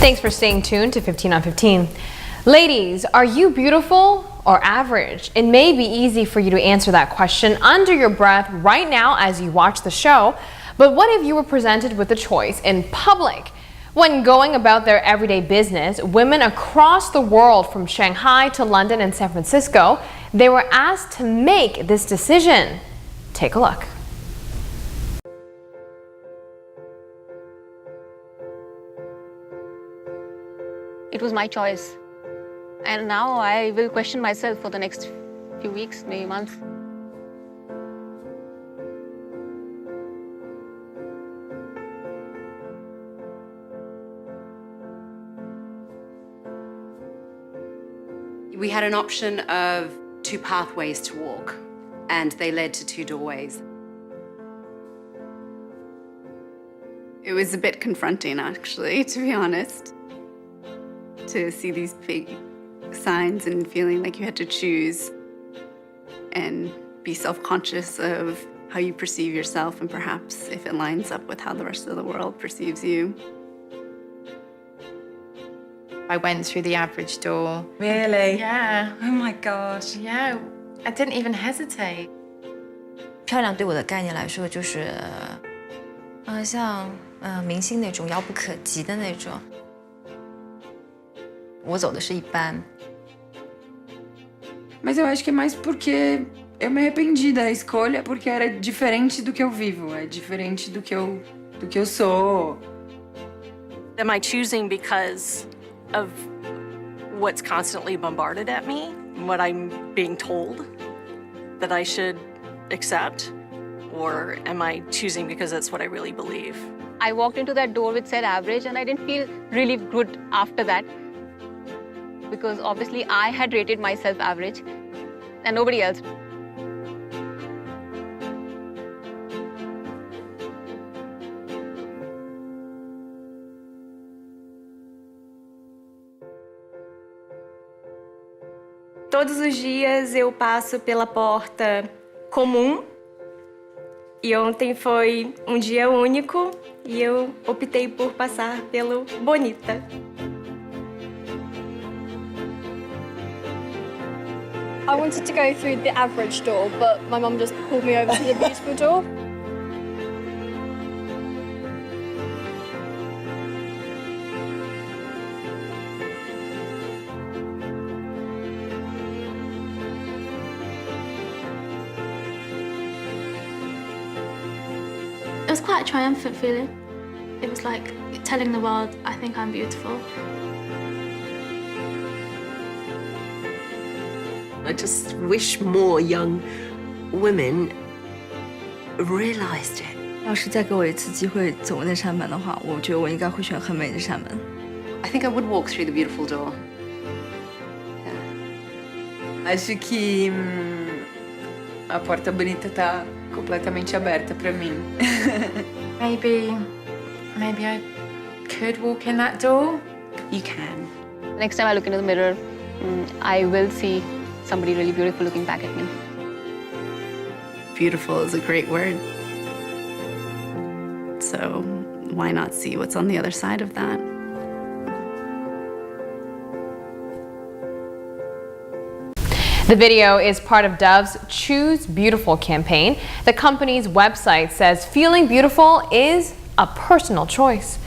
Thanks for staying tuned to 15 on 15. Ladies, are you beautiful or average? It may be easy for you to answer that question under your breath right now as you watch the show, but what if you were presented with a choice in public? When going about their everyday business, women across the world from Shanghai to London and San Francisco, they were asked to make this decision. Take a look. It was my choice. And now I will question myself for the next few weeks, maybe months. We had an option of 2 pathways to walk, and they led to 2 doorways. It was a bit confronting, actually, to be honest, to see these big signs and feeling like you had to choose and be self-conscious of how you perceive yourself and perhaps if it lines up with how the rest of the world perceives you. I went through the average door. Really? Yeah. Oh my gosh. Yeah. I didn't even hesitate. 漂亮对我的概念来说，就是像明星那种遥不可及的那种。我走的是一般。Mas eu acho que é mais porque eu me arrependi da escolha, porque era diferente do que eu vivo, é diferente do que eu sou. Am I choosing because of what's constantly bombarded at me, what I'm being told that I should accept, or am I choosing because that's what I really believe? I walked into that door which said average and I didn't feel really good after that. Because obviously I had rated myself average and nobody else. Todos os dias eu passo pela porta comum e ontem foi um dia único e eu optei por passar pelo bonita. I wanted to go through the average door, but my mum just pulled me over to the beautiful door. It was quite a triumphant feeling. It was like telling the world, I think I'm beautiful. I just wish more young women realized it. 要是再给我一次机会走那扇门的话，我觉得我应该会选很美的扇门。I think I would walk through the beautiful door. Acho que a porta bonita tá completamente aberta para mim. Maybe I could walk in that door. You can. Next time I look into the mirror, I will see somebody really beautiful looking back at me. Beautiful is a great word. So why not see what's on the other side of that? The video is part of Dove's Choose Beautiful campaign. The company's website says feeling beautiful is a personal choice.